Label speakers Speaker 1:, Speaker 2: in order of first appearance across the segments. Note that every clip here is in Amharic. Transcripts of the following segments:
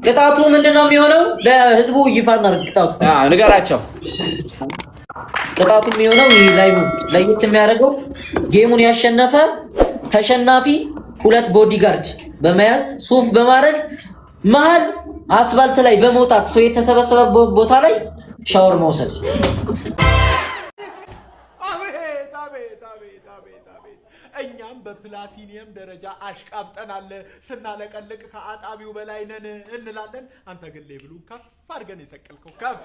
Speaker 1: ቅጣቱ ምንድነው የሚሆነው? ለህዝቡ ይፋ እናድርግ። ቅጣቱ
Speaker 2: ንገራቸው።
Speaker 1: ቅጣቱ የሚሆነው ይሄ ላይ ለየት የሚያደርገው ጌሙን ያሸነፈ ተሸናፊ 2 ቦዲጋርድ በመያዝ ሱፍ በማድረግ መሀል አስፋልት ላይ በመውጣት ሰው የተሰበሰበ ቦታ ላይ ሻወር መውሰድ።
Speaker 3: እኛም በፕላቲኒየም ደረጃ አሽቃብጠናል። ስናለቀልቅ ከአጣቢው በላይ ነን እንላለን። አንተ ግን ሌብሉ ከፍ አድርገን የሰቀልከው ከፍ።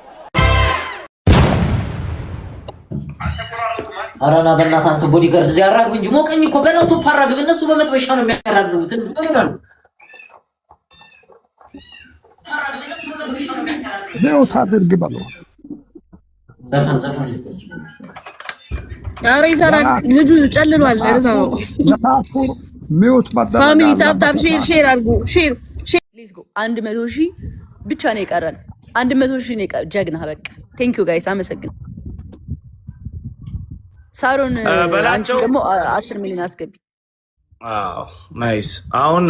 Speaker 1: አራና በእናትህ አንተ ቦዲጋርድ እዚህ አራግብ እንጂ ሞቀኝ እኮ በለውቱ ፓራግብ። እነሱ በመጥበሻ ነው የሚያራግቡት።
Speaker 4: ነው ታድርግ በለው።
Speaker 1: ዘፈን
Speaker 5: ኧረ ይሰራል ልጁ ጨልሏል። እዛ ነው
Speaker 4: ሚውት ማዳም
Speaker 5: ፋሚሊ ታፕ ሼር አድርጉ። ሼር ሌትስ ጎ 100,000 ብቻ ነው የቀረን። 100,000 ነው የቀረን። ጀግና በቃ ቴንክ ዩ ጋይስ አመሰግን። ሳሮን አንቺ ደግሞ 10 ሚሊዮን አስገቢ።
Speaker 2: አዎ ናይስ። አሁን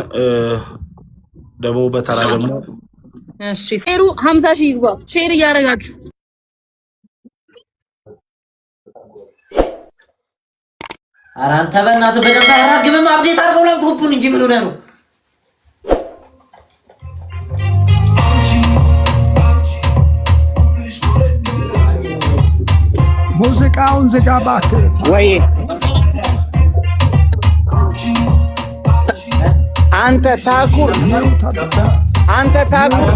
Speaker 2: ደግሞ በተራ ደግሞ
Speaker 5: እሺ ሼሩ 50,000 ይግባ። ሼር እያደረጋችሁ
Speaker 1: ኧረ አንተ በእናትህ በደንብ አያራግብም። አፕዴት አድርገው ላፕቶፑን እንጂ ምን ሆነህ ነው?
Speaker 4: ሙዚቃውን ዝጋ እባክህ።
Speaker 6: ወይ አንተ ታኩር አንተ ታኩር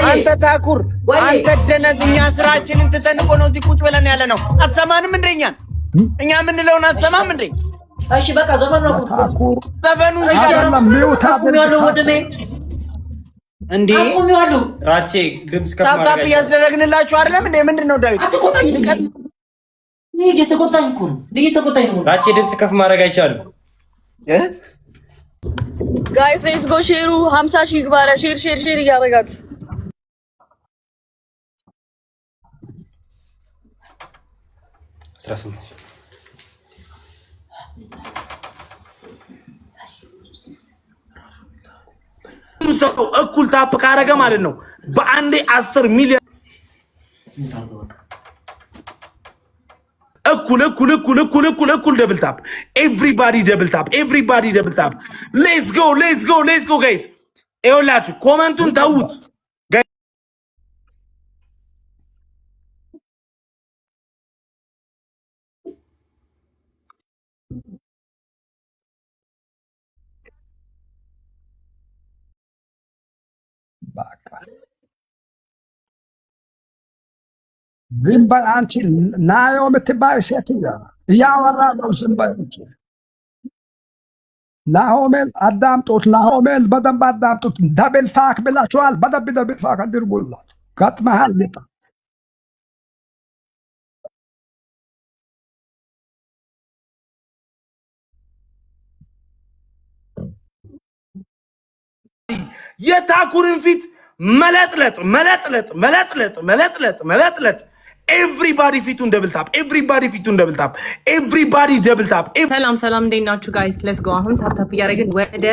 Speaker 6: አንተ ታኩር አንተ ደነዝኛ ስራችንን ትተን እኮ ነው እዚህ ቁጭ ብለን ያለ ነው። አትሰማንም እንደኛን እኛ የምንለውን አትሰማም እንዴ?
Speaker 1: እሺ በቃ ዘፈን ነው
Speaker 4: ታኩር
Speaker 6: ዘፈኑ
Speaker 1: ያለው ወደኔ
Speaker 6: እንዴ
Speaker 1: አቆሚዋለሁ።
Speaker 7: ራቼ ድምጽ ከፍ ማድረግ
Speaker 6: ታፕ እያስደረግንላችሁ አይደለም እንዴ? ምንድነው ዳዊት?
Speaker 1: አትቆጣኝ። እኔ እየተቆጣኝ እኮ ነው። እየተቆጣኝ ነው።
Speaker 7: ራቼ ድምጽ ከፍ ማድረግ አይቻልም።
Speaker 5: ጋይስ ሌትስ ጎ። ሼሩ 50,000 ይግባ። ሼር እያደረጋችሁ
Speaker 2: ሰው እኩል ታፕ ካረገ ማለት ነው በአንዴ 10 ሚሊዮን እኩል ደብል ታፕ። ኤቭሪባዲ ደብል ታፕ። ሌትስ ጎ ጋይስ። ይኸውላችሁ ኮመንቱን ተዉት።
Speaker 4: ዝም በል አንቺ ናዮ የምትባይ ሴትዮ እያወራ ነው። ዝም በል አንቺ። ናሆሜል አዳምጡት። ናሆሜል በደንብ አዳምጡት። ደብል ፋክ ብላችኋል። በደንብ ደብል ፋክ አድርጉላት። ገጥመሃል ጌታ
Speaker 2: የታኩርን ፊት መለጥለጥ። ኤቭሪባዲ ፊቱን ደብል ታፕ።
Speaker 5: ሰላም እንዴት ናችሁ ጋይስ? ሌትስ ጎ። አሁን ታፕ እያደረግን ወደ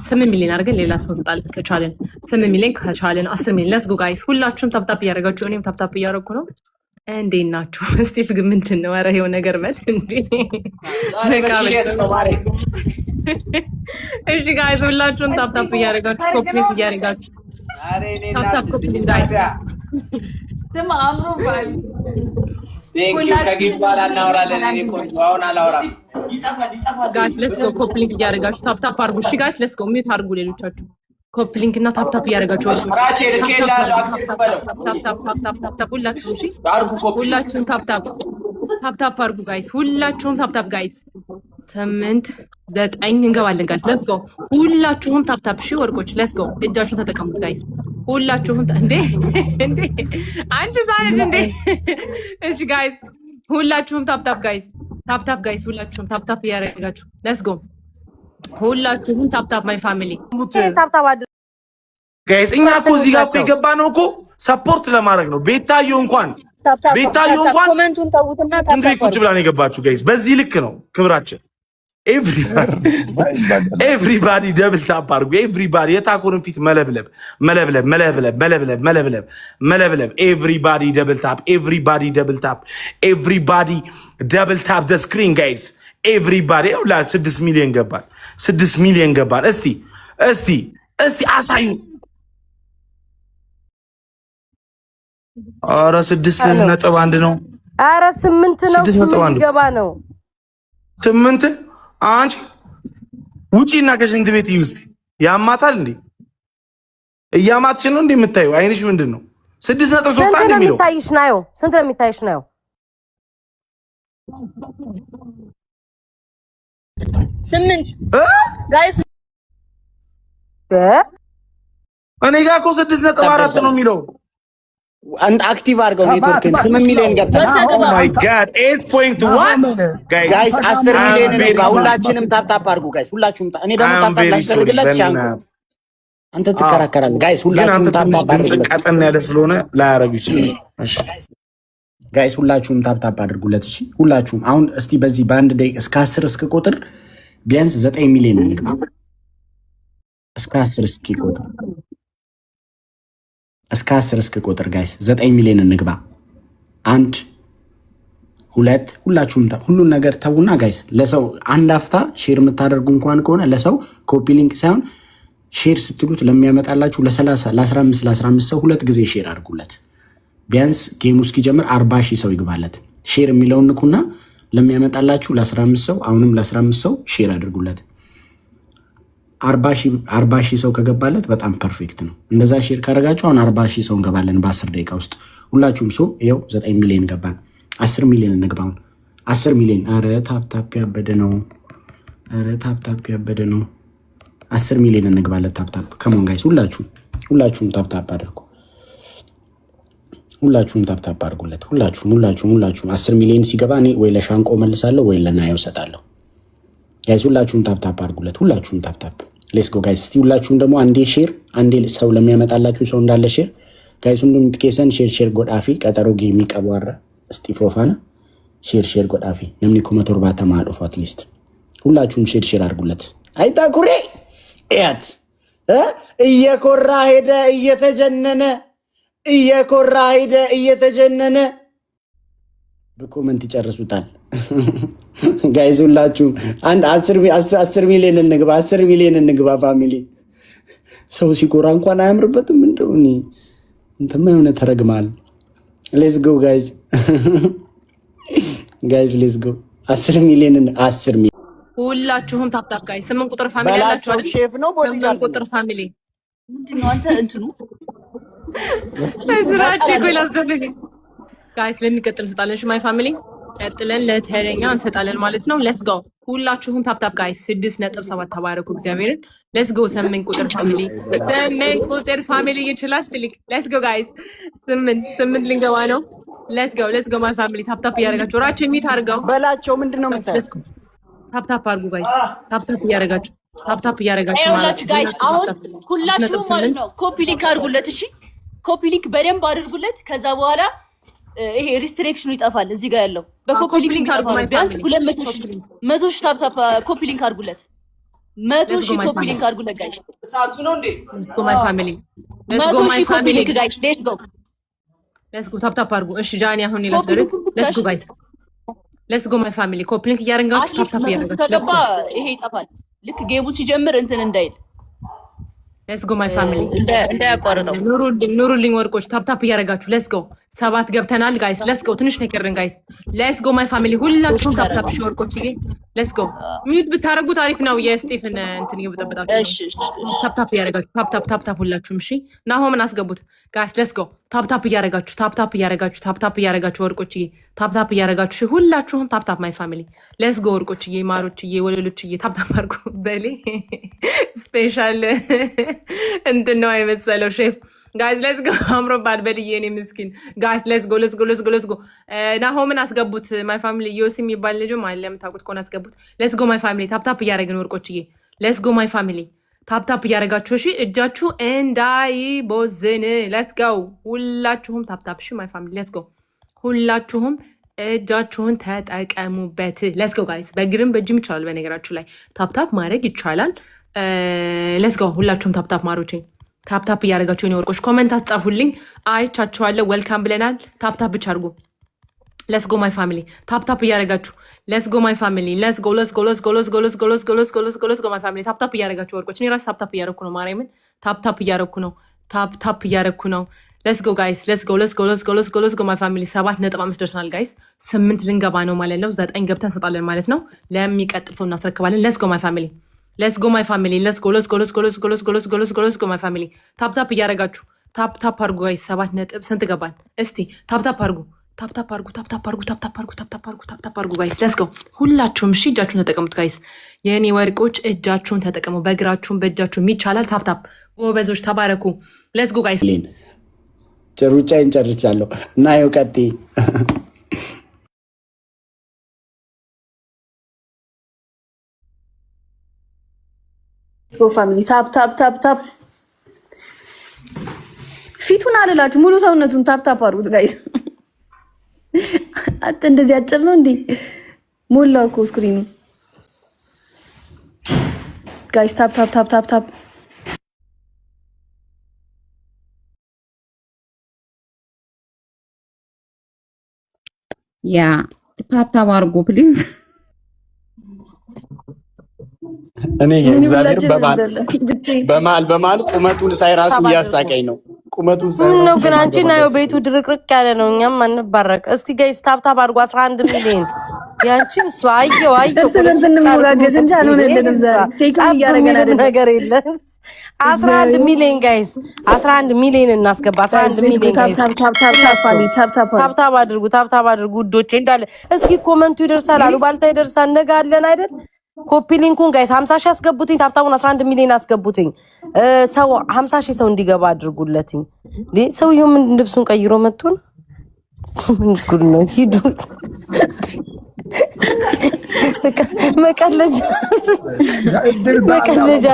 Speaker 5: 8 ሚሊዮን አድርገን ሌላ ሰው እንጣል ከቻለን 8 ሚሊዮን ከቻለን 10 ሚሊዮን። ሌትስ ጎ ጋይስ። ሁላችሁም ታፕ እያደረጋችሁ እኔም ታፕ እያደረኩ ነው። እንዴት ናችሁ? ስቲፍ ግን ምንድን ነው? ኧረ ይኸው ነገር በል እንዴ። እሺ ጋይስ ሁላችሁም ታፕ እያደረጋችሁ ኮፕሊት እያደረጋችሁ ታፕ ኮፕሊት ጋይስ ደማ አምሮ ባይ
Speaker 7: ቴንኪው ከግባላ እናወራለን። እኔ ቆንጆ አሁን አላወራም።
Speaker 5: ይጠፋል ጋይስ ሌትስ ጎ ኮፕሊት እያደረጋችሁ ታፕ አድርጉ። እሺ ጋይስ ሌትስ ጎ ሚዩት አድርጉ ሌሎቻችሁ ኮፕሊንክ እና ታፕ እያደረጋችሁ
Speaker 7: ራቼ ልኬልሃለሁ። አክሴፕት በለው
Speaker 5: ታፕ ሁላችሁም። እሺ ሁላችሁም ታፕ አድርጉ ጋይስ። ሁላችሁም ታፕ ጋይስ 8 9 እንገባለን ጋይስ ሌትስ ጎ። ሁላችሁም ታፕ እሺ ወርቆች ሌትስ ጎ። እጃችሁን ተጠቀሙት ጋይስ ሁላችሁም። እንዴ አንቺ ባለሽ እንዴ? እሺ ጋይስ ሁላችሁም ታፕ ጋይስ ጋይስ ሁላችሁም ታፕ እያደረጋችሁ ሌትስ ጎ። ሁላችሁም ታፕ ማይ ፋሚሊ
Speaker 2: ጋይስ። እኛ እኮ እዚህ ጋር እኮ የገባነው እኮ ሰፖርት ለማድረግ ነው። ቤታዮ እንኳን
Speaker 5: ኮሜንቱን ተውትና
Speaker 2: ቁጭ ብላ ነው የገባችሁ ጋይስ። በዚህ ልክ ነው ክብራችን። ኤቭሪባዲ ደብል ታፕ አድርጉ። ኤቭሪባዲ የታኩርን ፊት መለብለብ መለብለብ መለብለብ መለብለብ መለብለብ መለብለብ። ኤቭሪባዲ ደብል ታፕ፣ ኤቭሪባዲ ደብል ታፕ፣ ኤቭሪባዲ ደብል ታፕ ደ ስክሪን ጋይስ። ኤቭሪባዲ ላ 6 ሚሊዮን ገባል፣ 6 ሚሊዮን ገባል። እስቲ አሳዩ። ኧረ 6.1 ነው።
Speaker 8: ኧረ 8 ነው።
Speaker 2: 6.1
Speaker 8: ገባ ነው
Speaker 2: 8 አንቺ ውጪና ከሽንት ቤት ውስጥ ያማታል እንዴ? እያማትሽ ነው እንዴ የምታየው? አይንሽ ምንድን ነው? 6.3 አንድ የሚለው
Speaker 8: የሚታይሽ ነው። ስንት ነው የሚታይሽ ነው?
Speaker 9: 8 ጋይስ
Speaker 2: እኔ ጋር እኮ 6.4 ነው የሚለው።
Speaker 6: አንድ አክቲቭ አድርገው ኔትወርክን 8 ሚሊዮን ገብተናል።
Speaker 2: ኦ ማይ ጋድ 8.1
Speaker 6: ጋይስ 10 ሚሊዮን ነው። ሁላችንም ታፕ አድርጉ ጋይስ፣ ሁላችሁም። እኔ ደግሞ ታፕ ላስፈልግለት ሻንኩ አንተ ትከራከራለህ ጋይስ። ሁላችሁም ታፕ
Speaker 2: ድምጽ ቀጠን ያለ ስለሆነ ላያረጉ ይችላል። እሺ
Speaker 6: ጋይስ ሁላችሁም ታፕ አድርጉለት። እሺ ሁላችሁም አሁን እስቲ በዚህ በአንድ ደቂቃ እስከ 10 እስከ ቁጥር ቢያንስ 9 ሚሊዮን እንግባ። እስከ 10 እስከ ቁጥር እስከ 10 እስከ ቁጥር ጋይስ 9 ሚሊዮን እንግባ። 1 2 ሁላችሁም ሁሉን ነገር ተውና ጋይስ ለሰው አንድ አፍታ ሼር የምታደርጉ እንኳን ከሆነ ለሰው ኮፒ ሊንክ ሳይሆን ሼር ስትሉት ለሚያመጣላችሁ ለ30 ለ15 ሰው 2 ጊዜ ሼር አድርጉለት። ቢያንስ ጌሙ እስኪጀምር 40 ሺህ ሰው ይግባለት። ሼር የሚለውን ንኩና ለሚያመጣላችሁ ለ15 ሰው አሁንም ለ15 ሰው ሼር አድርጉለት። 40 ሺህ ሰው ከገባለት በጣም ፐርፌክት ነው። እንደዛ ሼር ካደረጋችሁ አሁን 40 ሺህ ሰው እንገባለን በ10 ደቂቃ ውስጥ። ሁላችሁም ሰው ይኸው 9 ሚሊዮን ገባን። 10 ሚሊዮን እንግባውን 10 ሚሊዮን። አረ ታፕ ያበደ ነው። አረ ታፕ ያበደ ነው። 10 ሚሊዮን እንግባለት። ታፕ ከሞን ጋይስ ሁላችሁም ታፕ አድርጉ። ሁላችሁም ታፕ አድርጉለት። ሁላችሁም 10 ሚሊዮን ሲገባ እኔ ወይ ለሻንቆ መልሳለሁ ወይ ለናየው ሰጣለሁ። ጋይስ ሁላችሁም ታፕ አድርጉለት። ሁላችሁም ታፕ ሌትስ ጎ ጋይስ። እስቲ ሁላችሁም ደግሞ አንዴ ሼር አንዴ ሰው ለሚያመጣላችሁ ሰው እንዳለ ሼር ጋይስ። ሁሉም ትኬሰን ሼር ጎዳፊ ቀጠሮ ጌሚ ቀቧራ እስቲ ፎፋና ሼር ጎዳፊ ነምኒ ኮመቶር ባተማ አጥፎ አትሊስት ሁላችሁም ሼር አድርጉለት። አይታኩሬ እያት እየኮራ ሄደ እየተጀነነ በኮመንት ይጨርሱታል። ጋይስ ሁላችሁም አንድ 10 ሚሊዮን እንግባ። 10 ሚሊዮን እንግባ ፋሚሊ። ሰው ሲኮራ እንኳን አያምርበትም እንደው እኔ እንተማ የሆነ ተረግማል። ሌትስ ጎ ጋይስ ሌትስ ጎ 10 ሚሊዮን
Speaker 5: ሁላችሁም ታፕ ጋይስ። 8 ቁጥር ፋሚሊ ያላችሁ አይደል?
Speaker 6: ሼፍ ነው ቦዲ
Speaker 5: 8 ቁጥር ፋሚሊ
Speaker 9: ምንድነው አንተ እንትኑ
Speaker 5: ስራችሁ ይላስደረገ ጋይስ። ለሚቀጥል እንሰጣለን። እሺ ማይ ፋሚሊ ቀጥለን ለተረኛ እንሰጣለን ማለት ነው። ሌትስ ጎ ሁላችሁም ታፕ ጋይስ። 6.7 ተባረኩ እግዚአብሔርን። ሌትስ ጎ 8 ቁጥር ፋሚሊ 8 ቁጥር ፋሚሊ ይችላል ስልክ። ሌትስ ጎ ጋይስ 8 ልንገባ ነው። ሌትስ ጎ ማይ ፋሚሊ ታፕ እያደረጋችሁ ራችሁ የሚት አድርገው
Speaker 6: በላቸው። ምንድነው የምታዩት?
Speaker 5: ታፕ አድርጉ ጋይስ። ታፕ እያደረጋችሁ ማለት
Speaker 9: ጋይስ። አሁን ሁላችሁም ማለት ነው ኮፒ ሊንክ አድርጉለት። እሺ ኮፒ ሊንክ በደንብ አድርጉለት። ከዛ በኋላ ይሄ ሪስትሪክሽኑ ይጠፋል። እዚህ ጋር ያለው በኮፒ ሊንክ ይጠፋል። ቢያንስ 200 ሺህ ታፕ ኮፒ ሊንክ አድርጉለት። 100 ሺህ ኮፒ ሊንክ አድርጉለት ጋይስ።
Speaker 7: ሰዓቱ ነው እንዴ?
Speaker 5: ማይ ፋሚሊ
Speaker 9: 100 ሺህ ኮፒ ሊንክ ጋይስ።
Speaker 5: ሌትስ ጎ ታፕ አድርጉ። እሺ ጃኒ አሁን ይላስደረግ። ሌትስ ጎ ጋይስ ሌትስ ጎ ማይ ፋሚሊ ኮፒ ሊንክ እያደረጋችሁ ታፕ እያደረጋችሁ
Speaker 9: ከገባ ይሄ ይጠፋል። ልክ ጌሙ ሲጀምር እንትን እንዳይል
Speaker 5: ሌትስ ጎ ማይ ፋሚሊ
Speaker 9: እንዳያቋርጠው።
Speaker 5: ኑሩልኝ ወርቆች ታፕ እያደረጋችሁ ሌትስ ጎ 7 ገብተናል ጋይስ። ሌትስ ጎ ትንሽ ነው የቀረን ጋይስ። ሌትስ ጎ ማይ ፋሚሊ ሁላችሁም ታፕ ሺ ወርቆች ይሄ ሌትስ ጎ ሚዩት ብታረጉት አሪፍ ነው። የስቲፍን እንትን እየበጠበጣችሁ
Speaker 9: እሺ
Speaker 5: ታፕ እያደረጋችሁ ታፕ ሁላችሁም እሺ። ናሆምን አስገቡት ጋይስ። ሌትስ ጎ ታፕ እያደረጋችሁ ታፕ እያደረጋችሁ ወርቆች ይሄ ታፕ እያደረጋችሁ እሺ። ሁላችሁም ታፕ ማይ ፋሚሊ ሌትስ ጎ ወርቆች ይሄ ማሮች ይሄ ወለሎች ይሄ ታፕ አድርጉ። በሌ ስፔሻል እንትን ነው የመሰለው ሼፍ ጋይስ። ሌትስ ጎ አምሮባል በልዬ እኔ ምስኪን ጋይስ። ሌትስ ጎ ናሆምን አስገቡት ማይ ፋሚሊ። ዮሲ የሚባል ልጅም አለ የምታውቁት ከሆነ አስገቡት። ሌትስ ጎ ማይ ፋሚሊ ታፕ እያደረግን ወርቆችዬ። ሌትስ ጎ ማይ ፋሚሊ ታፕ እያደረጋችሁ እሺ። እጃችሁ እንዳይቦዝን። ሌትስ ጎ ሁላችሁም ታፕ እሺ ማይ ፋሚሊ ሌትስ ጎ ሁላችሁም እጃችሁን ተጠቀሙበት። ሌትስ ጎ ጋይስ። በእግርም በእጅም ይቻላል። በነገራችሁ ላይ ታፕታፕ ማድረግ ይቻላል። ሌትስ ጎ። ሁላችሁም ታፕታፕ ማሮቼ ታፕታፕ እያደረጋችሁ የኔ ወርቆች ኮመንት አትጻፉልኝ። አይቻችኋለሁ። ዌልካም ብለናል። ታፕታፕ ብቻ አድርጉ። ሌትስ ጎ ማይ ፋሚሊ። ታፕታፕ እያደረጋችሁ ሌትስ ጎ ማይ ፋሚሊ። ሌትስ ጎ ሌትስ ጎ ሌትስ ጎ ሌትስ ጎ ሌትስ ጎ ሌትስ ጎ ሌትስ ጎ ሌትስ ጎ ሌትስ ጎ ማይ ፋሚሊ። ታፕታፕ እያደረጋችሁ ወርቆች። እኔ ራሴ ታፕታፕ እያደረኩ ነው። ማርያምን ታፕታፕ እያደረኩ ነው። ታፕታፕ እያደረኩ ነው። ሌትስ ጎ ጋይስ። ሌትስ ጎ ሌትስ ጎ ሌትስ ጎ ሌትስ ጎ ሌትስ ጎ ማይ ፋሚሊ። 7.5 ደርሰናል ጋይስ። 8 ልንገባ ነው ማለት ነው። 9 ገብተን እንሰጣለን ማለት ነው። ለሚቀጥል ሰው እናስረክባለን። ሌትስ ጎ ማይ ፋሚሊ። ሌትስ ጎ ማይ ፋሚሊ። ሌትስ ጎ ሌትስ ጎ ሌትስ ጎ ሌትስ ጎ ሌትስ ጎ ሌትስ ጎ ሌትስ ጎ ሌትስ ጎ ማይ ፋሚሊ። ታፕታፕ እያደረጋችሁ ታፕታፕ አድርጉ ጋይስ። 7 ነጥብ ስንት ገባን? እስቲ ታፕታፕ አድርጉ። ታፕታፕ አድርጉ። ታፕታፕ አድርጉ። ታፕታፕ አድርጉ። ታፕታፕ አድርጉ። ታፕታፕ አድርጉ ጋይስ። ሌትስ ጎ ሁላችሁም። እሺ እጃችሁን ተጠቀሙት ጋይስ። የኔ ወርቆች እጃችሁን ተጠቀሙ። በእግራችሁም በእጃችሁም ይቻላል። ታፕታፕ ጎበዞች፣ ተባረኩ። ሌትስ ጎ ጋይስ።
Speaker 6: ሩጫዬን ጨርሻለሁ እና ይኸው ቀጥይ።
Speaker 9: ፋሚሊ ታፕ ታፕ ታፕ ታፕ። ፊቱን አልላችሁ ሙሉ ሰውነቱን ታፕ ታፕ አድርጉት ጋይስ። አጥ እንደዚህ አጭር ነው እንዴ? ሞላው እኮ ስክሪኑ ጋይስ። ታፕ ታፕ ታፕ ታፕ ታፕ።
Speaker 10: ያ ታፕ ታፕ አድርጉ ፕሊዝ።
Speaker 6: እኔ እግዚአብሔር በመሀል ቁመቱን ሳይ ራሱ እያሳቀኝ ነው። ቁመቱን ሳይ
Speaker 8: ነው ግን አንቺ ናዮ ቤቱ ድርቅርቅ ያለ ነው። እኛም አንባረክ። እስኪ ጋይስ ታፕ ታፕ አድርጉ። 11 ሚሊዮን ያንቺም አየው
Speaker 9: እንሞጋገዝ እንጂ አልሆነልንም። ዛሬ ቼክ እያደረገን
Speaker 8: ነገር የለም። 11 ሚሊዮን ጋይስ 11 ሚሊዮን እናስገባ። 11 ሚሊዮን ጋይስ ታፕታፕ አድርጉ። ታፕታፕ አድርጉ ውዶቼ እንዳለ። እስኪ ኮመንቱ ይደርሳል አሉ ባልታ ይደርሳል። ነገ አለን አይደል? ኮፒ ሊንኩን ጋይስ 50 ሺህ አስገቡትኝ። ታፕታፑን 11 ሚሊዮን አስገቡትኝ። ሰው 50 ሺህ ሰው እንዲገባ አድርጉለትኝ። ሰውየው ምን ልብሱን ቀይሮ መጥቶ ነው? ምን ጉድ ነው? ሂዱ መቀለጃ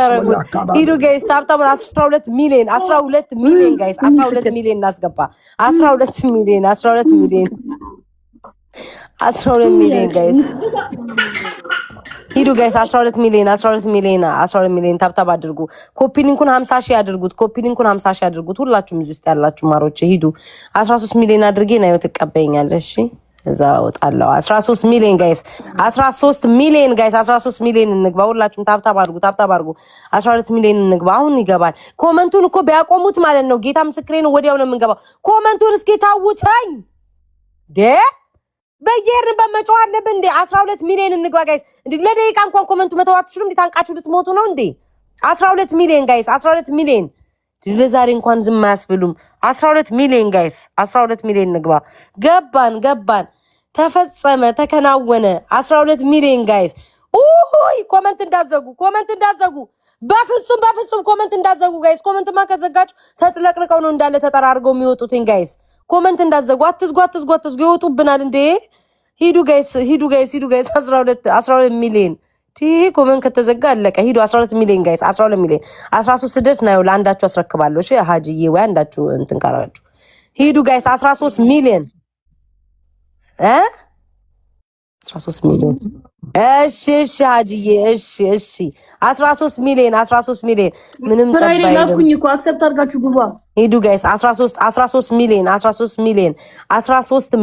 Speaker 8: አረጉ። ሂዱ ጋይስ ታፕታፑን 12 ሚሊዮን ጋይስ 12 ሚሊዮን እናስገባ። 12 ሚሊዮን ጋይስ ሂዱ ጋይስ 12 ሚሊዮን ታፕታፕ አድርጉ። ኮፒ ሊንኩን 50 ሺህ አድርጉት። ሁላችሁም እዚህ ውስጥ ያላችሁ ማሮች ሂዱ። 13 ሚሊዮን አድርጌ ነው ትቀበይኛለሽ። እሺ እዛ ወጣለው። 13 ሚሊዮን ጋይስ 13 ሚሊዮን እንግባ። ሁላችሁም ታፕታፕ አድርጉ። 12 ሚሊዮን እንግባ። አሁን ይገባል። ኮመንቱን እኮ ቢያቆሙት ማለት ነው። ጌታ ምስክሬ ነው። ወዲያው ነው የምንገባው። ኮመንቱን እስኪ ታውተኝ በየሄድንበት መጮህ አለብን እንዴ? 12 ሚሊዮን እንግባ ጋይስ። እንዴ ለደቂቃ እንኳን ኮመንቱ መተው አትችሉም እንዴ? ታንቃችሁ ልትሞቱ ነው እንዴ? 12 ሚሊዮን ጋይስ 12 ሚሊዮን ለዛሬ እንኳን ዝም አያስብሉም። 12 ሚሊዮን ጋይስ 12 ሚሊዮን እንግባ። ገባን ተፈጸመ፣ ተከናወነ። 12 ሚሊዮን ጋይስ። ኦይ ኮመንት እንዳዘጉ በፍጹም ኮመንት እንዳዘጉ ጋይስ። ኮመንትማ ከዘጋችሁ ተጥለቅልቀው ነው እንዳለ ተጠራርገው የሚወጡትኝ ጋይስ። ኮመንት እንዳዘጉ አትዝጉ ይወጡብናል እንዴ። ሂዱ ጋይስ 12 ሚሊዮን ኮመንት ከተዘጋ አለቀ። ሂዱ 12 ሚሊዮን ጋይስ 12 ሚሊዮን 13 ድረስ ነው ለአንዳችሁ አስረክባለሁ። እሺ ሀጂዬ ወይ አንዳችሁ እንትን ካራችሁ ሂዱ ጋይስ 13 ሚሊዮን 13 ሚሊዮን እሺ ሀጂዬ እሺ 13 ሚሊዮን ምንም
Speaker 9: ተባይላኩኝ እኮ አክሰፕት አድርጋችሁ ግባ።
Speaker 8: ሂዱ ጋይስ 13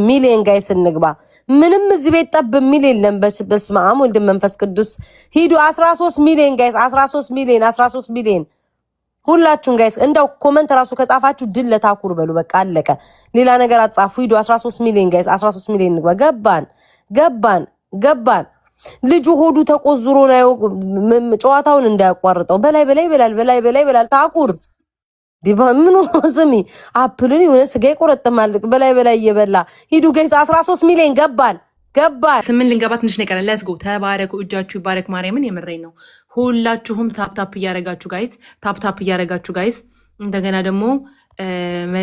Speaker 8: ሚሊዮን ጋይስ እንግባ። ምንም እዚህ ቤት ጠብ የሚል የለም። በስመ አብ ወልድ መንፈስ ቅዱስ። ሂዱ 13 ሚሊዮን ጋይስ 13 ሚሊዮን ሁላችሁም ጋይስ። እንደው ኮመንት ራሱ ከጻፋችሁ ድል ለታኩር በሉ። በቃ አለቀ። ሌላ ነገር አጻፉ። ሂዱ 13 ሚሊዮን ጋይስ 13 ሚሊዮን እንግባ። ገባን። ልጁ ሆዱ ተቆዝሮ ነው ጨዋታውን እንዳያቋርጠው። በላይ ይበላል ታኩር ዲባምኑ ስሚ አፕልን የሆነ ስጋ ይቆረጥማል። በላይ እየበላ ሂዱ ጋይስ 13 ሚሊዮን ገባን።
Speaker 5: 8 ልንገባ ትንሽ ነው የቀረን። ሌትስ ጎ ተባረኩ። እጃችሁ ይባረክ። ማርያምን የምሬን ነው። ሁላችሁም ታፕታፕ እያረጋችሁ ጋይስ እንደገና ደግሞ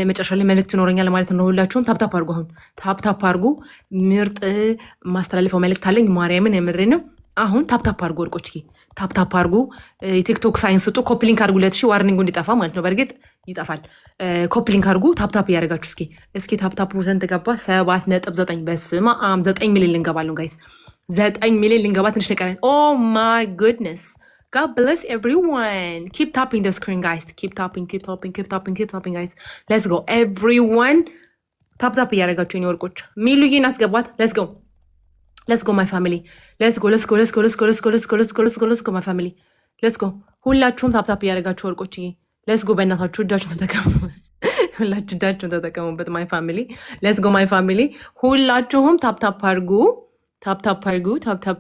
Speaker 5: መጨረሻ ላይ መልእክት ይኖረኛል ማለት ነው። ሁላችሁም ታፕታፕ አድርጉ። አሁን ታፕታፕ አድርጉ። ምርጥ ማስተላለፈው መልእክት አለኝ። ማርያምን የምሬን ነው። አሁን ታፕታፕ አድርጉ ወርቆች፣ ታፕታፕ አድርጉ። የቲክቶክ ሳይንስ ውጡ። ኮፒ ሊንክ አድርጉለት። እሺ ዋርኒንጉ እንዲጠፋ ማለት ነው። በእርግጥ ይጠፋል። ኮፒ ሊንክ አድርጉ። ታፕታፕ እያደረጋችሁ እስኪ ታፕታፑ ስንት ገባ? 7.9 በስመ አብ 9 ሚሊዮን ልንገባ ነው ጋይስ። 9 ሚሊዮን ልንገባ ትንሽ ቀረን። ኦ ማይ ጉድነስ God bless everyone. Keep tapping the screen, guys. Keep tapping, guys. Let's go. Everyone. Tap እያደረጋችሁ የኔ ወርቆች ሚሉዬን አስገቧት። Let's go my family. Let's go my family. Let's go. ሁላችሁም ታፕ እያደረጋችሁ ወርቆችዬ Let's go በእናታችሁ እጃችሁን ተጠቀሙ። ሁላችሁ እጃችሁን ተጠቀሙበት my family. Let's go my family. ሁላችሁም ታፕ አድርጉ። ታፕ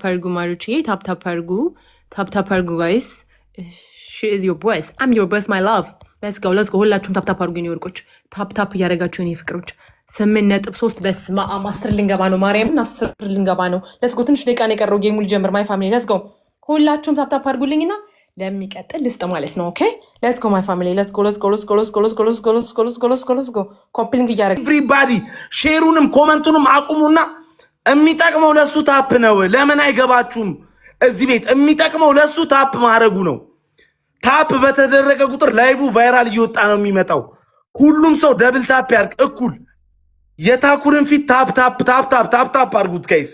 Speaker 5: አድርጉ ማሮችዬ ታፕ አድርጉ guys. She is your boss. I'm your boss my love. Let's go. ሁላችሁም ታፕ አድርጉ የኔ ወርቆች ታፕ እያደረጋችሁ የኔ ፍቅሮች 8.3 በስመ አብ 10 ልንገባ ነው ማርያምን 10 ልንገባ ነው Let's go ትንሽ ደቂቃ ነው የቀረው ጌሙ ሊጀምር my family Let's go ሁላችሁም ታፕ አድርጉልኝና ለሚቀጥል ልስጥ ማለት ነው ኦኬ Let's go my family Let's go ኮፒ ሊንክ እያደረጋችሁ
Speaker 2: everybody ሼሩንም ኮመንቱንም አቁሙና የሚጠቅመው ለሱ ታፕ ነው ለምን አይገባችሁም እዚህ ቤት የሚጠቅመው ለሱ ታፕ ማድረጉ ነው ታፕ በተደረገ ቁጥር ላይቭ ቫይራል እየወጣ ነው የሚመጣው ሁሉም ሰው ደብል ታፕ ያርግ እኩል የታኩርን ፊት ታፕ አድርጉት ጋይስ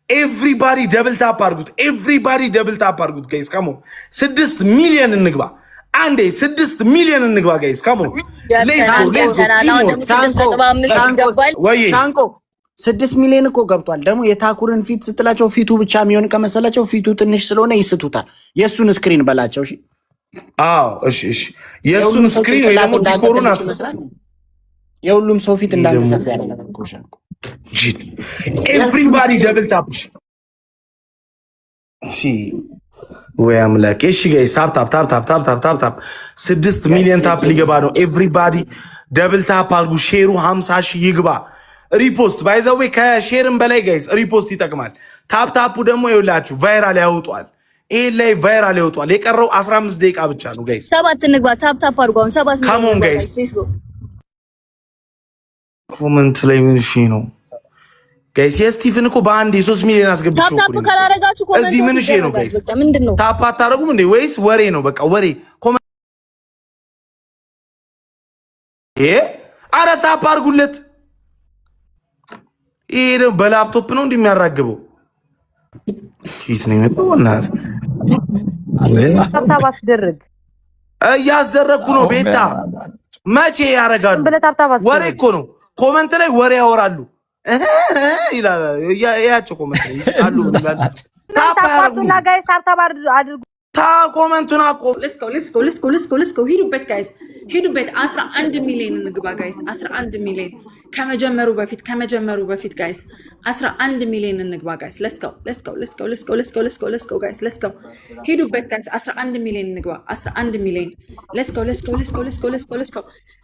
Speaker 2: ኤቭሪባዲ ደብል ታፕ አድርጉት ጋይስ ካሞ 6 ሚሊዮን እንግባ አንዴ 6 ሚሊዮን እንግባ ጋይስ ካሞ
Speaker 6: ሻንቆ 6 ሚሊዮን እኮ ገብቷል ደግሞ የታኩርን ፊት ስትላቸው ፊቱ ብቻ የሚሆን ከመሰላቸው ፊቱ ትንሽ ስለሆነ ይስቱታል የሱን ስክሪን በላቸው እሺ
Speaker 2: አዎ እሺ የሱን ስክሪን ወይ ደግሞ ዲኮሩን
Speaker 6: የሁሉም ሰው ፊት እንዳንሰፋ ያደረገው ሻንቆ
Speaker 2: ኤቭሪባዲ ደብል ታፕ ወይ አምላክ እሺ ጋይስ ታፕ 6 ሚሊዮን ታፕ ሊገባ ነው ኤቭሪባዲ ደብል ታፕ አድርጉ ሼሩ 50 ሺህ ይግባ ሪፖስት ባይ ዘ ዌይ ከሼርም በላይ ጋይስ ሪፖስት ይጠቅማል ታፕ ደግሞ ይውላችሁ ቫይራል ያወጣል ይሄ ላይ ቫይራል ያወጣል የቀረው 15 ደቂቃ ብቻ ነው ጋይስ
Speaker 9: 7 እንግባ ታፕ አድርጉ አሁን 7
Speaker 2: ካሞን ጋይስ ኮሜንት ላይ ምን እሺ ነው ጋይስ የስቲፍን እኮ በአንድ 3 ሚሊዮን አስገብቼው እኮ
Speaker 9: ታፕ ካላረጋችሁ ኮሜንት
Speaker 2: እዚህ ምን እሺ ነው ጋይስ
Speaker 9: ምንድነው
Speaker 2: ታፕ አታረጉም እንዴ ወይስ ወሬ ነው በቃ ወሬ አረ ታፕ አድርጉለት ይሄ ነው በላፕቶፕ ነው እንደሚያራግበው ኪስ ነው የመጣው እናት
Speaker 8: ታፕ አስደርግ
Speaker 2: እያስደረግኩ ነው ቤታ መቼ ያረጋሉ ወሬ እኮ ነው ኮሜንት ላይ ወሬ ያወራሉ ይላል ያያቸው ኮሜንት ላይ ይስቃሉ ይላል ታፕ ያረጉና
Speaker 8: ጋይስ ታፕ አድርጉ
Speaker 2: ኮሜንቱን አቆም
Speaker 11: Let's go ሂዱበት ጋይስ ሂዱበት 11 ሚሊዮን እንግባ ጋይስ 11 ሚሊዮን ከመጀመሩ በፊት ጋይስ 11 ሚሊዮን እንግባ ጋይስ Let's go ጋይስ Let's go ሂዱበት ጋይስ 11 ሚሊዮን እንግባ 11 ሚሊዮን Let's go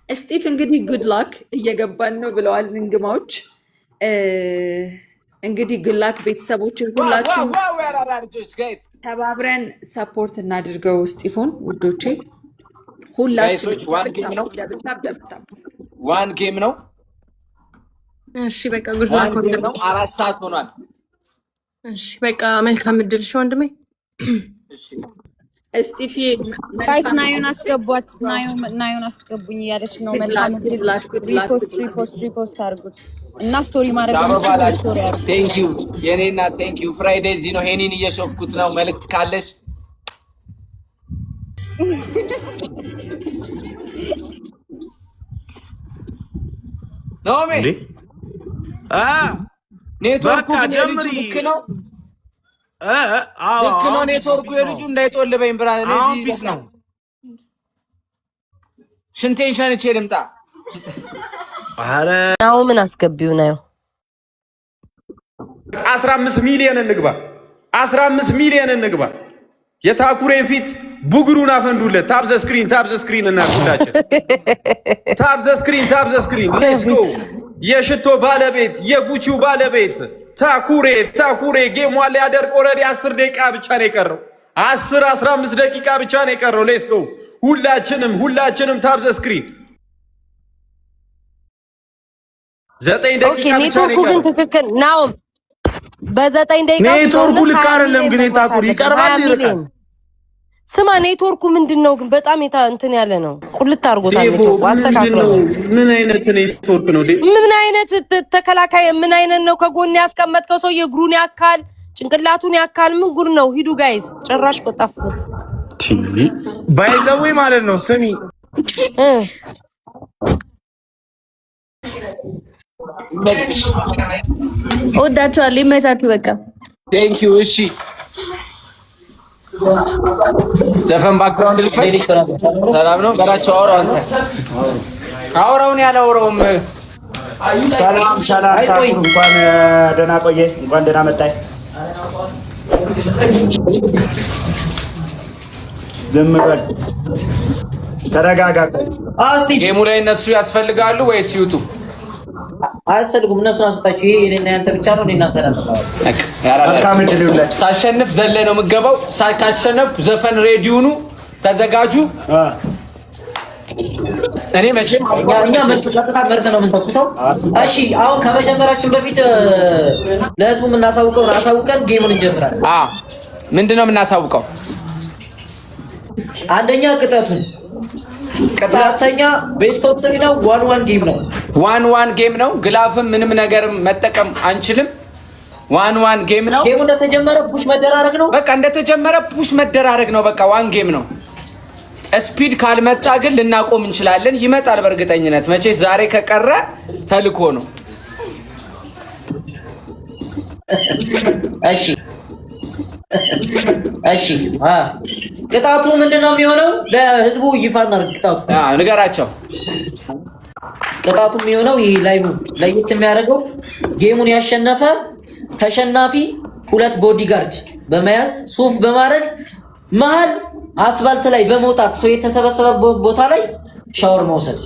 Speaker 11: ስቲቭ እንግዲህ good luck እየገባን ነው ብለዋል እንግማዎች እንግዲህ ግላክ ቤተሰቦችን ሁላችሁ ተባብረን ሰፖርት እናድርገው ስቲፎን ውዶቼ ሁላችሁ
Speaker 7: ዋን ጌም ነው
Speaker 5: እሺ በቃ ጉድላክ
Speaker 7: ነው 4 ሰዓት ሆኗል
Speaker 5: እሺ በቃ መልካም እድል እሺ ወንድሜ
Speaker 7: እሺ
Speaker 11: ስቲፊ
Speaker 9: ጋይስ ናዩን አስገቧት ናዩን አስገቡኝ እያለች ነው መልካም ሪፖስት አድርጉት እና ስቶሪ ማድረግ ስቶሪ አድርጉ
Speaker 7: ቴንክ ዩ የኔና ቴንክ ዩ ፍራይዴ እዚህ ነው ሄኒን እየሾፍኩት ነው መልእክት ካለሽ ኖሜ ኔትወርኩ ግን የልጁ ልክ ነው ልክ ነው ኔትወርኩ የልጁ እንዳይጦልበኝ ብራ
Speaker 2: ቢስ ነው
Speaker 7: ሽንቴን ሸንቼ ልምጣ
Speaker 2: አረ
Speaker 8: አው ምን አስገቢው ነው
Speaker 12: 15 ሚሊዮን እንግባ የታኩሬን ፊት ቡግሩን አፈንዱለት ታፕ ዘ ስክሪን እና ፍታችን ታፕ ዘ ስክሪን ሌትስ ጎ የሽቶ ባለቤት የጉቺው ባለቤት ታኩሬ ጌም ዋለ ያደርግ ኦሬዲ 10 ደቂቃ ብቻ ነው የቀረው 15 ደቂቃ ብቻ ነው የቀረው ሌትስ ጎ ሁላችንም ታፕ ዘ ስክሪን 9 ደቂቃ ብቻ ነው
Speaker 8: ኔትወርኩ ግን ትክክል ነው በ9 ደቂቃ
Speaker 2: ኔትወርኩ ልክ አይደለም ግን የታኩር ይቀርባል ይርቃል
Speaker 8: ስማ ኔትወርኩ ምንድነው ግን በጣም እንትን ያለ ነው። ቁልት አድርጎታል ኔትወርኩ። አስተካክለው።
Speaker 12: ምን አይነት ኔትወርክ ነው?
Speaker 8: ምን አይነት ተከላካይ ምን አይነት ነው? ከጎን ያስቀመጥከው ሰው የእግሩን ያካል ጭንቅላቱን ያካል። ምን ጉድ ነው? ሂዱ ጋይስ፣ ጭራሽ ቆጣፉ
Speaker 2: ባይዘዌ ማለት ነው። ስሚ
Speaker 9: ወዳችኋለሁ። ይመቻችሁ። በቃ
Speaker 7: ቴንክ ዩ። እሺ ዘፈን ባክግራውንድ ልክፈት። ሰላም ነው በላቸው። አውራው አንተ አውራውን ያላውራውም።
Speaker 6: ሰላም ሰላም። እንኳን ደህና ቆየ። እንኳን ደህና መጣይ። ዝም በል ተረጋጋ።
Speaker 1: እስቲ
Speaker 7: ጌሙ ላይ እነሱ ያስፈልጋሉ ወይስ ይውጡ?
Speaker 1: አያስፈልጉም። እነሱን አስወጣችሁ። ይሄ እኔና ያንተ ብቻ ነው። እኔና አንተ ነን።
Speaker 7: ሳሸንፍ ዘለ ነው የምገባው። ካሸነፍኩ ዘፈን ሬዲዮኑ ተዘጋጁ። እኔ መቼም
Speaker 1: እኛ ቀጥታ መርፍ ነው የምንተኩሰው። እሺ አሁን ከመጀመራችን በፊት ለህዝቡ የምናሳውቀውን አሳውቀን ጌሙን እንጀምራለን።
Speaker 7: ምንድን ነው የምናሳውቀው?
Speaker 1: አንደኛ ቅጣቱን፣ ሁለተኛ ቤስት ኦፍ 3 ነው። 1-1 ጌም ነው።
Speaker 7: 1-1 ጌም ነው። ግላፍም ምንም ነገር መጠቀም አንችልም። 1-1 ጌም ነው።
Speaker 1: ጌሙ እንደተጀመረ ፑሽ መደራረግ ነው።
Speaker 7: በቃ እንደተጀመረ ፑሽ መደራረግ ነው። በቃ 1 ጌም ነው። ስፒድ ካልመጣ ግን ልናቆም እንችላለን። ይመጣል በእርግጠኝነት። መቼስ ዛሬ ከቀረ ተልኮ ነው።
Speaker 1: እሺ እሺ ቅጣቱ ምንድነው የሚሆነው? ለህዝቡ ይፋ እናድርግ። ቅጣቱ
Speaker 7: ንገራቸው።
Speaker 1: ቅጣቱ የሚሆነው ይሄ ላይ ለየት የሚያደርገው ጌሙን ያሸነፈ ተሸናፊ 2 ቦዲጋርድ በመያዝ ሱፍ በማድረግ መሀል አስፋልት ላይ በመውጣት ሰው የተሰበሰበ ቦታ ላይ ሻወር መውሰድ።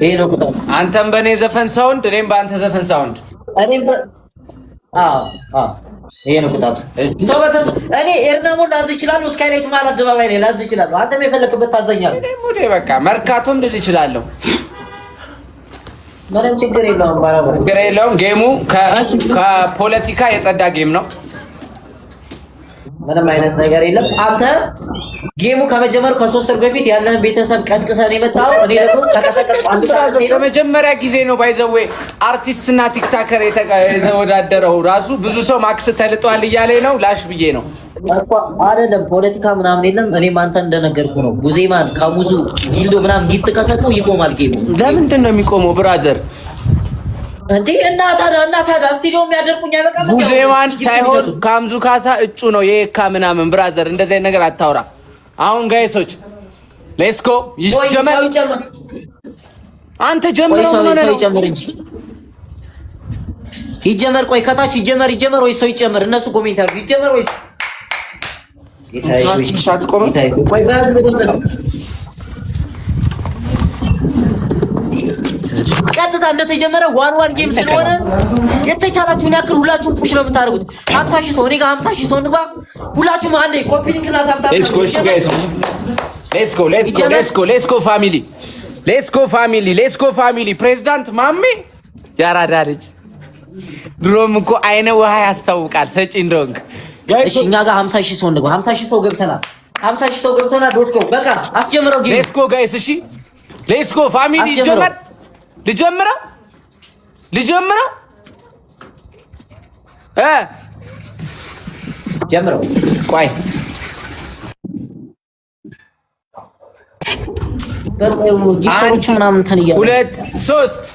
Speaker 1: ይሄ ነው ቅጣቱ።
Speaker 7: አንተም በእኔ ዘፈን ሳውንድ፣ እኔም በአንተ ዘፈን ሳውንድ።
Speaker 1: ይሄ ነው ቅጣቱ። ሰው እኔ ኤርናሞን ላዝ ይችላል። ስካይላይት ማለት አደባባይ ላይ ላዝ ይችላል። አንተም የፈለክበት ታዘኛለህ።
Speaker 7: እኔ ሙዴ በቃ መርካቶም ልል እችላለሁ።
Speaker 1: ምንም ችግር የለውም። ባራዛ
Speaker 7: ችግር የለውም። ጌሙ ከፖለቲካ የጸዳ ጌም ነው።
Speaker 1: ምንም አይነት ነገር የለም። አንተ ጌሙ ከመጀመሩ ከ3 ወር በፊት ያለህን ቤተሰብ ቀስቅሰን የመጣው እኔ ደግሞ ተቀሰቀስኩ። አንድ ሰዓት ነው።
Speaker 7: ለመጀመሪያ ጊዜ ነው ባይዘዌ አርቲስትና ቲክታከር የተወዳደረው። ራሱ ብዙ ሰው ማክስ ተልጧል እያለ ነው። ላሽ ብዬ ነው
Speaker 1: አይደለም። ፖለቲካ ምናምን የለም። እኔም አንተ እንደነገርኩ ነው። ጉዜማን ከሙዙ ጊልዶ ምናምን ጊፍት ከሰጡ ይቆማል ጌሙ።
Speaker 7: ለምንድን ነው የሚቆመው ብራዘር?
Speaker 1: እንዴ እና ታዲያ ስቱዲዮ የሚያደርቁኝ አይበቃም?
Speaker 7: ጉዜማን ሳይሆን ካምዙ ካሳ እጩ ነው የካ ምናምን። ብራዘር እንደዚህ አይነት ነገር አታውራ። አሁን ጋይሶች ሌትስ ጎ ይጀመር። አንተ ጀምረው ነው ነው
Speaker 1: ይጀመር እንጂ ይጀመር። ቆይ ከታች ይጀመር ወይ ሰው ይጨመር? እነሱ ኮሜንት አድርጉ። ይጀመር ወይስ ቆይ በህዝብ ድምፅ ነው። ቀጥታ እንደተጀመረ 1-1 ጌም ስለሆነ የተቻላችሁን ያክል ሁላችሁም ፑሽ ነው የምታደርጉት። 50 ሺህ ሰው እኔ ጋር 50 ሺህ ሰው እንግባ። ሁላችሁም አንዴ ኮፒ ሊንክ እና ታፕታፕ
Speaker 7: ሌትስ ጎ ፋሚሊ ፕሬዝዳንት ማሚ ያራዳ ልጅ ድሮም እኮ አይነ ውሃ ያስታውቃል። ሰጪ እንደሆንክ
Speaker 1: እሺ፣ እኛ ጋር 50 ሺህ ሰው እንግባ። 50 ሺህ ሰው ገብተናል። 50 ሺህ ሰው ገብተናል። ዶስኮ በቃ አስጀምረው ጌም።
Speaker 7: ሌትስ ጎ ጋይስ። እሺ ሌትስ ጎ ፋሚሊ ጀመር። ልጀምረው
Speaker 1: ጀምረው።
Speaker 7: ቆይ
Speaker 1: ጊፍቶቹ ምናምን እንትን እያሉ
Speaker 7: 2 3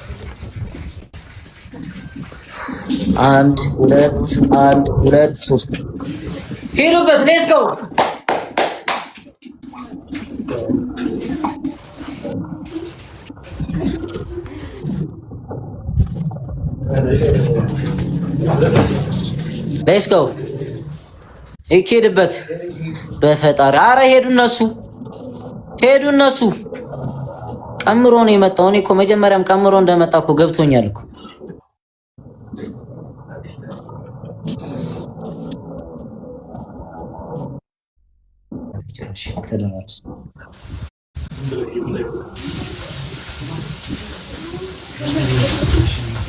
Speaker 1: 1 2 3 ሄዱበት። ሌትስ ጎ ሌትስ ጎ ሄድበት። በፈጣሪ አረ ሄዱ እነሱ ቀምሮ ነው የመጣው። እኔ እኮ መጀመሪያም ቀምሮ እንደመጣ እኮ ገብቶኛል እኮ።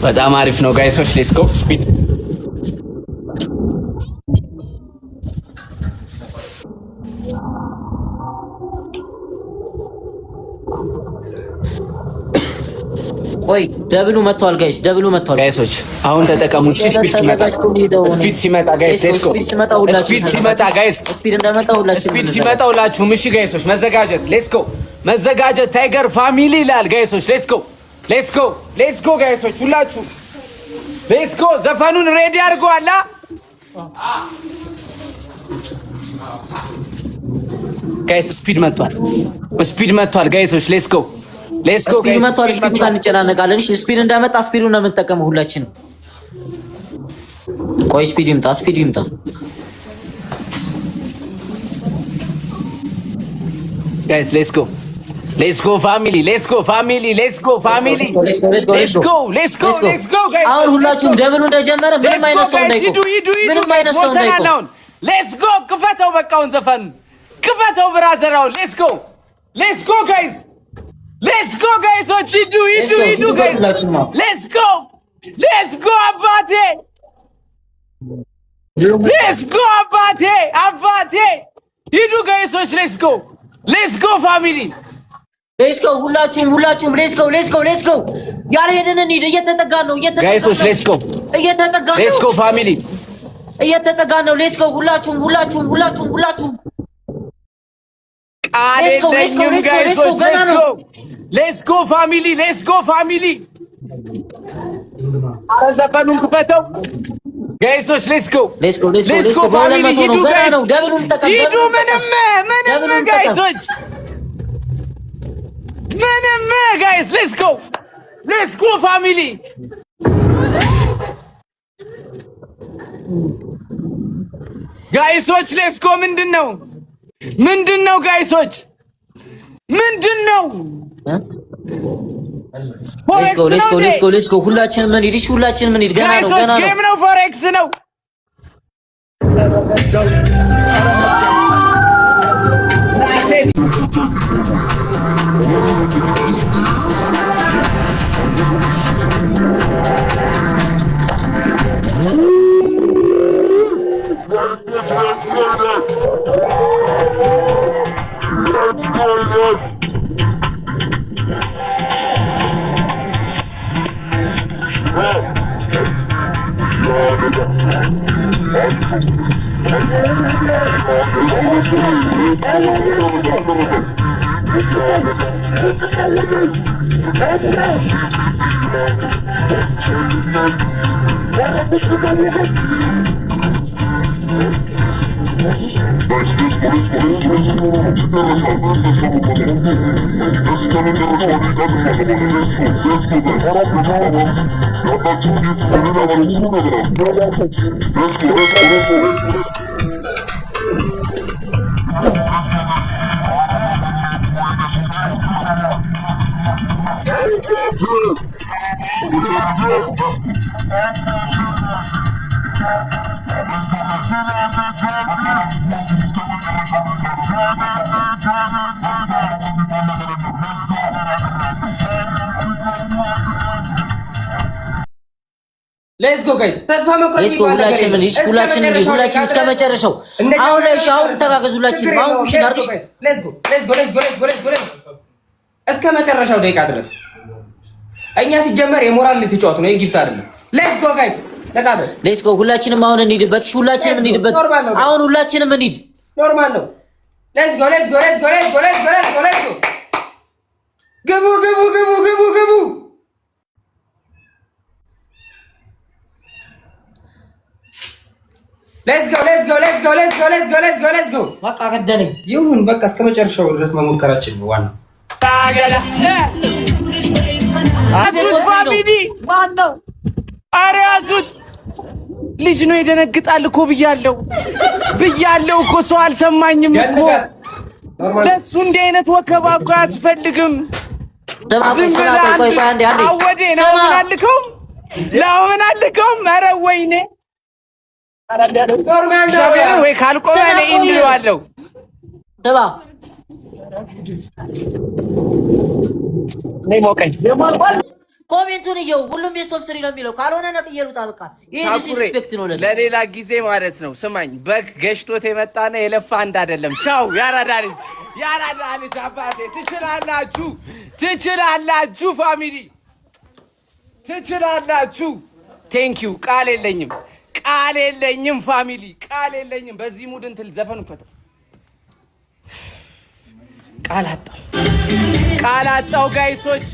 Speaker 7: በጣም አሪፍ ነው ጋይሶች። ሌትስ ጎ ስፒድ
Speaker 1: ቆይ ደብሉ መጥቷል ጋይስ፣ ደብሉ መጥቷል
Speaker 7: ጋይሶች። አሁን ተጠቀሙት። ስፒድ ሲመጣ ጋይስ ሌትስ ጎ። ስፒድ ሲመጣ ጋይስ፣
Speaker 1: ስፒድ እንደመጣ ሁላችንም
Speaker 7: ስፒድ ሲመጣ ሁላችሁም እሺ ጋይሶች መዘጋጀት። ሌትስ ጎ መዘጋጀት። ታይገር ፋሚሊ ይላል ጋይሶች። ሌትስ ጎ ሌትስ ጎ ሌትስ ጎ ጋይሶች ሁላችሁ ሌትስ ጎ። ዘፈኑን ሬዲ አድርገዋል። ጋይስ ስፒድ መጥቷል፣ ስፒድ መጥቷል ጋይሶች። ሌትስ ጎ ሌትስ ጎ
Speaker 1: ስፒድ መጥቷል። ስፒድ እንጨናነቃለን። እሺ ስፒድ እንደመጣ ስፒዱን ነው የምንጠቀመው ሁላችንም። ቆይ ስፒድ ይምጣ፣ ስፒድ ይምጣ።
Speaker 7: ጋይስ ሌትስ ጎ ሌትስ ጎ ፋሚሊ ሌትስ ጎ ፋሚሊ ሌትስ ጎ ፋሚሊ ሌትስ ጎ ሌትስ ጎ ሌትስ ጎ ጋይስ።
Speaker 1: አሁን ሁላችሁም ደብሉ እንደጀመረ ምንም አይነት ሰው እንዳይቆም፣ ምንም አይነት ሰው እንዳይቆም።
Speaker 7: ሌትስ ጎ ክፈተው፣ በቃውን ዘፈን ክፈተው ብራዘራው። ሌትስ ጎ ሌትስ ጎ ጋይስ ሌትስ ጎ ጋይሶች፣ ሂዱ ሂዱ ሂዱ ጋይስ። ሌትስ ጎ ሌትስ ጎ አባቴ፣ ሌትስ ጎ አባቴ አባቴ፣ ሂዱ ጋይሶች። ሌትስ ጎ ሌትስ ጎ ፋሚሊ
Speaker 1: ሌትስ ጎ ሁላችሁም ሁላችሁም ሌትስ ጎ ሌትስ ጎ ሌትስ ጎ። ያልሄድን እንሂድ። እየተጠጋን ነው
Speaker 7: ጋይሶች። ሌትስ ጎ
Speaker 1: እየተጠጋን ነው።
Speaker 7: ሌትስ ጎ ፋሚሊ
Speaker 1: እየተጠጋን ነው። ሌትስ ጎ ሁላችሁም ሁላችሁም ሁላችሁም ሁላችሁም
Speaker 7: ሌትስ ጎ ሌትስ ጎ ሌትስ ጎ ሌትስ ጎ ፋሚሊ ሌትስ ጎ ፋሚሊ። ኧረ ዘፈኑን ክፈተው ጋይሶች። ሌትስ ጎ
Speaker 1: ሌትስ ጎ
Speaker 7: ሌትስ ጎ ፋሚሊ ሂዱ ጋይስ፣
Speaker 1: ደብሉን ተቀበሉ።
Speaker 7: ሂዱ ምንም ጋይሶች፣ ምንም ጋይስ። ሌትስ ጎ ሌትስ ጎ ፋሚሊ ጋይሶች። ሌትስ ጎ ምንድን ነው ምንድን ነው ጋይሶች? ምንድን ነው?
Speaker 1: ሌትስ ጎ ሌትስ ጎ ሌትስ ጎ ሌትስ ጎ ሁላችንም እንሂድ። እሺ ሁላችንም እንሂድ። ገና ነው ገና ነው።
Speaker 7: ጌም ነው፣ ፎሬክስ ነው። ሌትስ ጎ ጋይስ። ተስፋ መቁረጥ
Speaker 1: ሌትስ ጎ ሁላችንም ሁላችንም እስከ መጨረሻው። አሁን እሺ አሁን ተጋገዙ ሁላችንም። አሁን ኩሽን አርኩ።
Speaker 7: ሌትስ ጎ ሌትስ ጎ ሌትስ ጎ ሌትስ ጎ ሌትስ ጎ እስከ መጨረሻው ደቂቃ ድረስ። እኛ ሲጀመር የሞራል ልትጫወቱ ነው፣ የጊፍት አይደለም። ሌትስ ጎ ጋይስ ተቃበል።
Speaker 1: ሌትስ ጎ ሁላችንም አሁን እንሂድበት። እሺ ሁላችንም እንሂድበት። አሁን ሁላችንም እንሂድ።
Speaker 7: ኖርማል ነው። ሌትስ ጎ ሌትስ ጎ ሌትስ ጎ ሌትስ ጎ ሌትስ ጎ ሌትስ ጎ ሌትስ ጎ ግቡ ግቡ ግቡ ግቡ ግቡ። ሌትስ ጎ ሌትስ ጎ ሌትስ ጎ ሌትስ ጎ ሌትስ ጎ ሌትስ ጎ ሌትስ ጎ። በቃ ገደለኝ። ይሁን በቃ እስከ መጨረሻው ድረስ መሞከራችን ነው ዋናው። ታገዳ አዙት ፋሚሊ ማን ነው? ኧረ አዙት ልጅ ነው ይደነግጣል እኮ ብያለሁ እኮ ሰው አልሰማኝም እኮ። ለሱ እንዲህ አይነት ወከባ እኮ አያስፈልግም። ዝም ብለህ አወዴ ለምን አልከውም? ኧረ ወይኔ ወይ ካልቆመ እኔ እንዲዋለሁ
Speaker 1: ተባ
Speaker 7: ነይ ሞቀኝ።
Speaker 1: ኮሜንቱን እየው ሁሉም ቤስት ኦፍ 3 ነው የሚለው። ካልሆነ ነው ጥየሉት አበቃ። ይሄ ዲስሪስፔክት ነው
Speaker 7: ለሌላ ጊዜ ማለት ነው። ስማኝ በግ ገሽቶት የመጣና የለፋ አንድ አይደለም። ቻው ያራዳሪ ያራዳ ልጅ አባቴ ትችላላችሁ ፋሚሊ ትችላላችሁ። ቴንኪው ቃል የለኝም ፋሚሊ ቃል የለኝም። በዚህ ሙድ እንትን ዘፈኑ ፈተው ቃል አጣው ጋይሶች